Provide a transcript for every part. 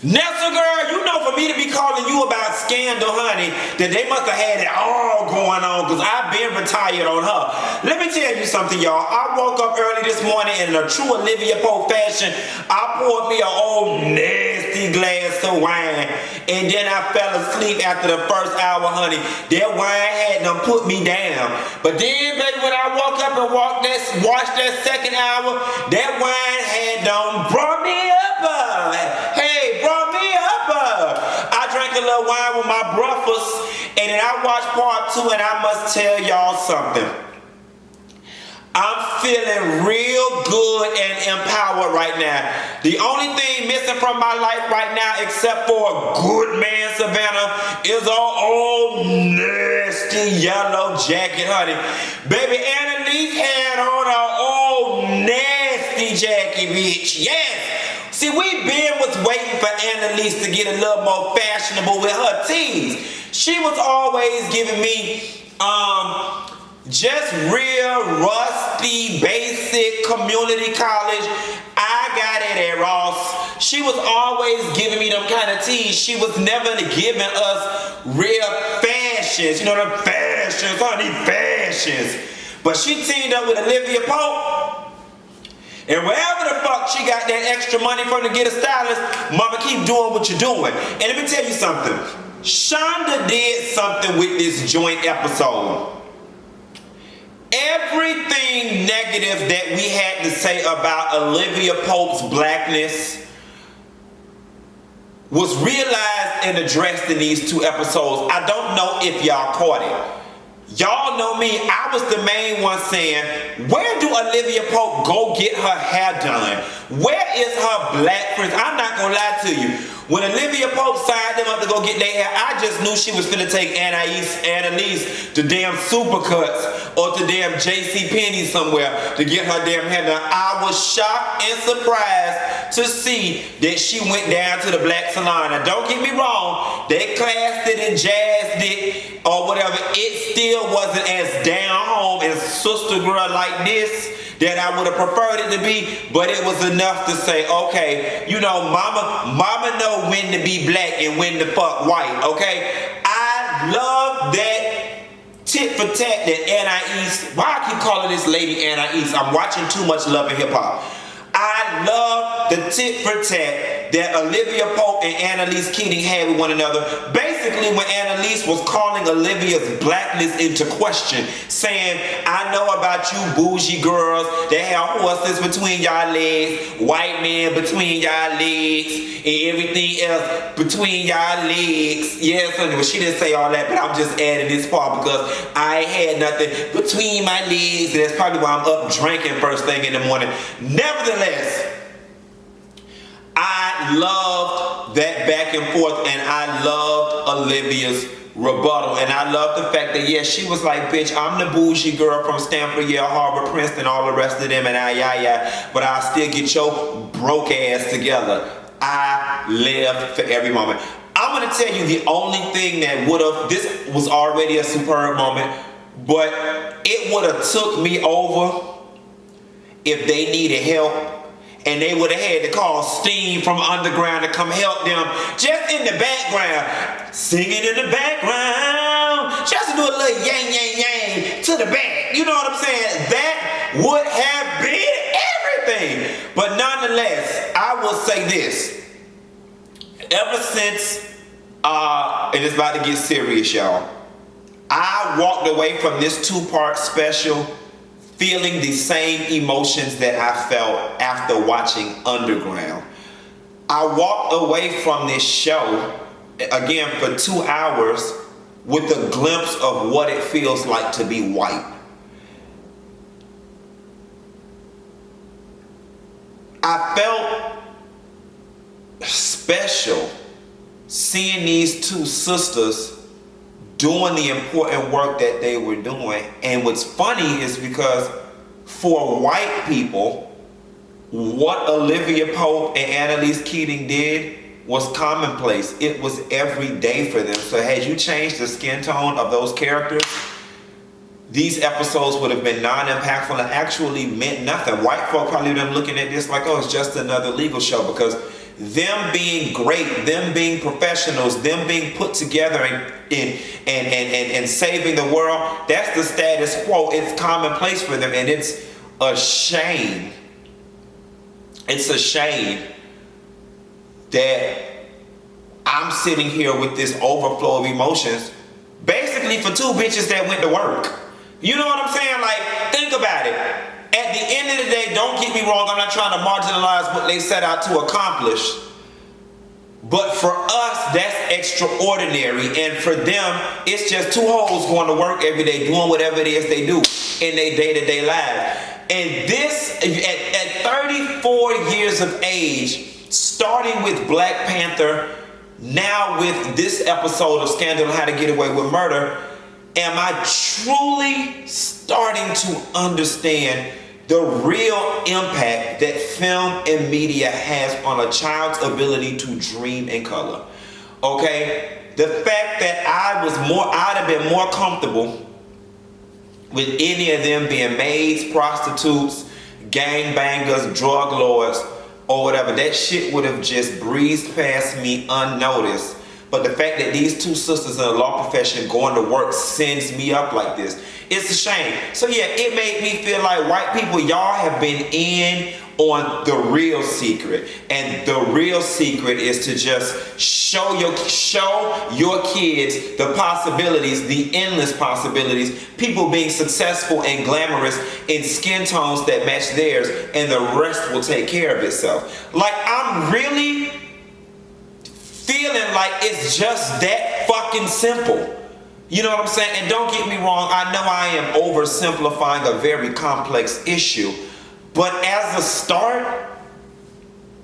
Nestle girl, you know for me to be calling you about scandal, honey, that they must have had it all going on because I've been retired on her. Let me tell you something, y'all. I woke up early this morning in a true Olivia Pope fashion. I poured me an old nasty glass of wine and then I fell asleep after the first hour, honey. That wine had done put me down. But then, baby, when I woke up and watched that second hour, that wine had done brought me up. I drank a little wine with my breakfast, and then I watched part 2, and I must tell y'all something. I'm feeling real good and empowered right now. The only thing missing from my life right now, except for a good man, Savannah, is an old nasty yellow jacket, honey. Baby, Analese had on an old nasty jacket, bitch. Yes. See, was waiting for Analese to get a little more fashionable with her teens. She was always giving me just real rusty, basic community college. I got it at Ross. She was always giving me them kind of tees. She was never giving us real fashions. You know, them fashions, honey, fashions. But she teamed up with Olivia Pope. And wherever the fuck she got that extra money from to get a stylist, mama, keep doing what you're doing. And let me tell you something. Shonda did something with this joint episode. Everything negative that we had to say about Olivia Pope's blackness was realized and addressed in these 2 episodes. I don't know if y'all caught it. Y'all know me, I was the main one saying, where do Olivia Pope go get her hair done? Where is her black friends? I'm not gonna lie to you. When Olivia Pope signed them up to go get their hair, I just knew she was finna take Analese to damn Supercuts or to damn JCPenney somewhere to get her damn hair done. I was shocked and surprised to see that she went down to the black salon. Now don't get me wrong, they classed it and jazzed it or whatever. It still wasn't as down home and sister girl like this that I would have preferred it to be, but it was enough to say, okay, you know, mama know when to be black and when to fuck white, okay? I love that tit for tat that Analese, why I keep calling this lady Analese? I'm watching too much Love and Hip Hop. I love the tit for tat that Olivia Pope and Analese Keating had with one another. Basically, when Analese was calling Olivia's blackness into question, saying, I know about you bougie girls that have horses between y'all legs, white men between y'all legs, and everything else between y'all legs. Yes, honey, well, she didn't say all that, but I'm just adding this part because I ain't had nothing between my legs, and that's probably why I'm up drinking first thing in the morning. Nevertheless, I loved that back and forth, and I loved Olivia's rebuttal, and I loved the fact that, yeah, she was like, bitch, I'm the bougie girl from Stanford, Yale, Harvard, Princeton, all the rest of them, and but I'll still get your broke ass together. I lived for every moment. I'm going to tell you the only thing that would have, this was already a superb moment, but it would have took me over if they needed help. And they would have had to call Steam from underground to come help them just in the background. Singing in the background. Just to do a little yang, yang, yang to the back. You know what I'm saying? That would have been everything. But nonetheless, I will say this. Ever since, and it's about to get serious, y'all. I walked away from this 2-part special feeling the same emotions that I felt after watching Underground. I walked away from this show, again, for 2 hours with a glimpse of what it feels like to be white. I felt special seeing these 2 sisters doing the important work that they were doing. And what's funny is because for white people, what Olivia Pope and Analese Keating did was commonplace. It was every day for them. So had you changed the skin tone of those characters, these episodes would have been non-impactful and actually meant nothing. White folk probably would have been looking at this like, oh, it's just another legal show, because them being great, them being professionals, them being put together and saving the world, that's the status quo. It's commonplace for them, and it's a shame. It's a shame that I'm sitting here with this overflow of emotions, basically for two bitches that went to work. You know what I'm saying? Like, think about it. At the end of the day, don't get me wrong, I'm not trying to marginalize what they set out to accomplish. But for us, that's extraordinary. And for them, it's just two hoes going to work every day, doing whatever it is they do in their day-to-day lives. And this, at 34 years of age, starting with Black Panther, now with this episode of Scandal and How to Get Away with Murder, am I truly starting to understand the real impact that film and media has on a child's ability to dream in color. Okay? The fact that I'd have been more comfortable with any of them being maids, prostitutes, gangbangers, drug lords, or whatever. That shit would have just breezed past me unnoticed. But the fact that these two sisters in the law profession going to work sends me up like this. It's a shame. So yeah, it made me feel like white people, y'all have been in on the real secret. And the real secret is to just show your kids the possibilities, the endless possibilities, people being successful and glamorous in skin tones that match theirs, and the rest will take care of itself. Like, I'm really feeling like it's just that fucking simple. You know what I'm saying? And don't get me wrong, I know I am oversimplifying a very complex issue, but as a start,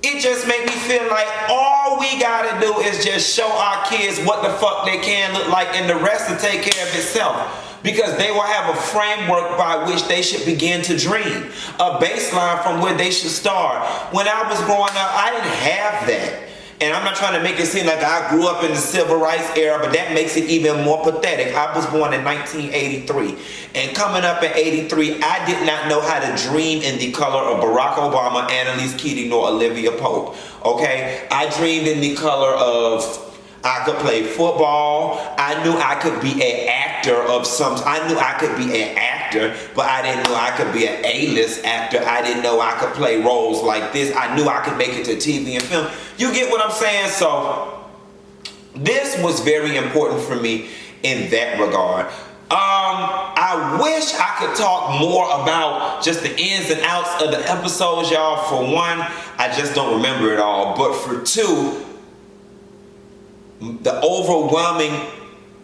it just made me feel like all we gotta do is just show our kids what the fuck they can look like, and the rest will take care of itself. Because they will have a framework by which they should begin to dream, a baseline from where they should start. When I was growing up, I didn't have that. And I'm not trying to make it seem like I grew up in the civil rights era, but that makes it even more pathetic. I was born in 1983. And coming up in 83, I did not know how to dream in the color of Barack Obama, Analese, Keating, or Olivia Pope. Okay? I dreamed in the color of I could play football. I knew I could be an actor of some. I knew I could be an actor, but I didn't know I could be an A-list actor. I didn't know I could play roles like this. I knew I could make it to TV and film. You get what I'm saying? So this was very important for me in that regard. I wish I could talk more about just the ins and outs of the episodes, y'all. For one, I just don't remember it all. But for two, the overwhelming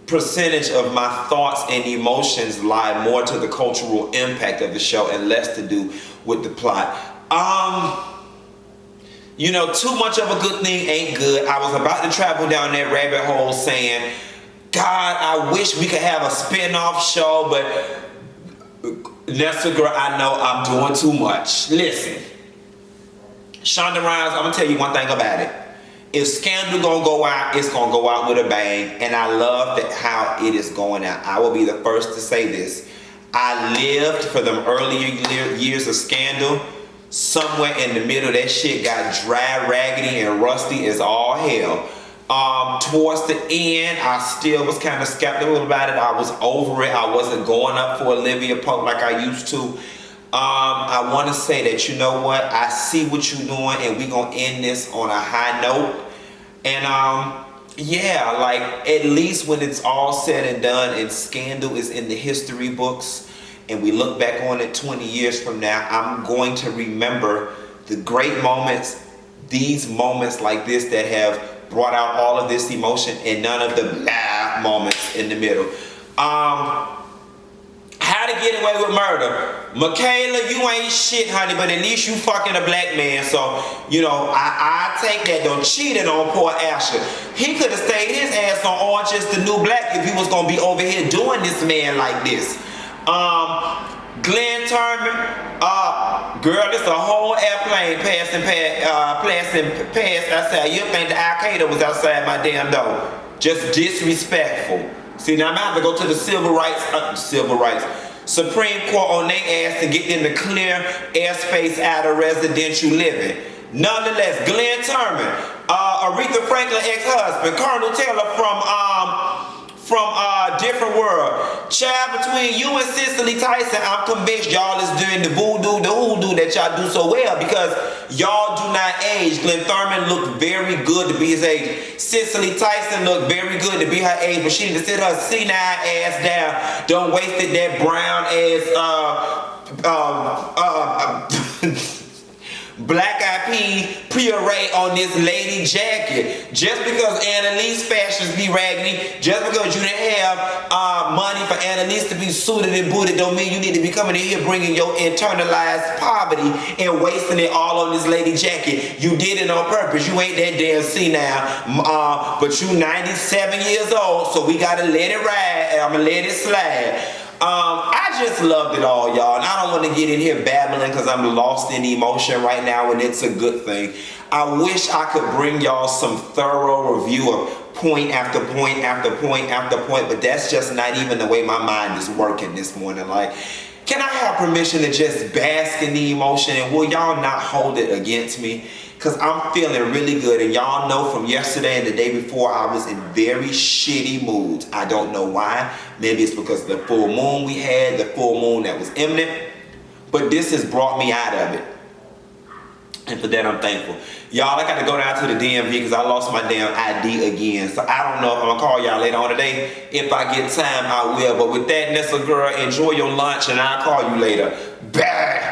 percentage of my thoughts and emotions lie more to the cultural impact of the show and less to do with the plot. You know, too much of a good thing ain't good. I was about to travel down that rabbit hole saying, God, I wish we could have a spin-off show, but Nessa girl, I know I'm doing too much. Listen, Shonda Rhimes, I'm gonna tell you one thing about it. If Scandal gonna go out, it's gonna go out with a bang, and I love that how it is going out. I will be the first to say this. I lived for them earlier years of Scandal. Somewhere in the middle, that shit got dry, raggedy, and rusty as all hell. Towards the end, I still was kind of skeptical about it. I was over it. I wasn't going up for Olivia Pope like I used to. I want to say that, you know what, I see what you're doing, and we're going to end this on a high note. And yeah, like, at least when it's all said and done and Scandal is in the history books and we look back on it 20 years from now, I'm going to remember the great moments, these moments like this that have brought out all of this emotion, and none of the blah moments in the middle. How to Get Away with Murder. Michaela, you ain't shit, honey, but at least you fucking a black man. So, you know, I take that. Don't cheated on poor Asher. He could have stayed his ass on Orange Is the New Black if he was going to be over here doing this man like this. Glenn Turman, girl, this a whole airplane passing past outside. You think the Al-Qaeda was outside my damn door. Just disrespectful. See, now I'm about to go to the civil rights, Supreme Court on their ass to get them to clear airspace out of residential living. Nonetheless, Glenn Turman, Aretha Franklin ex-husband, Colonel Taylor from Different World. Child, between you and Cicely Tyson, I'm convinced y'all is doing the voodoo, the hoodoo that y'all do so well because y'all do not age. Glenn Thurman looked very good to be his age. Cicely Tyson looked very good to be her age, but she need to sit her senile ass down. Don't waste it, that brown ass black-eyed pea puree on this lady jacket. Just because Analese fashions be raggedy, just because you didn't have money for Analese to be suited and booted, don't mean you need to be coming in here bringing your internalized poverty and wasting it all on this lady jacket. You did it on purpose. You ain't that damn senile, but you 97 years old, so we gotta let it ride and I'm gonna let it slide. I just loved it all, y'all, and I don't want to get in here babbling because I'm lost in emotion right now, and it's a good thing. I wish I could bring y'all some thorough review of point after point after point after point, but that's just not even the way my mind is working this morning. Like, can I have permission to just bask in the emotion, and will y'all not hold it against me? Because I'm feeling really good, and y'all know from yesterday and the day before I was in very shitty moods. I don't know why. Maybe it's because of the full moon we had, the full moon that was imminent, but this has brought me out of it. And for that, I'm thankful. Y'all, I got to go down to the DMV because I lost my damn ID again. So I don't know if I'm going to call y'all later on today. If I get time, I will. But with that, Nessa girl, enjoy your lunch and I'll call you later. Bye.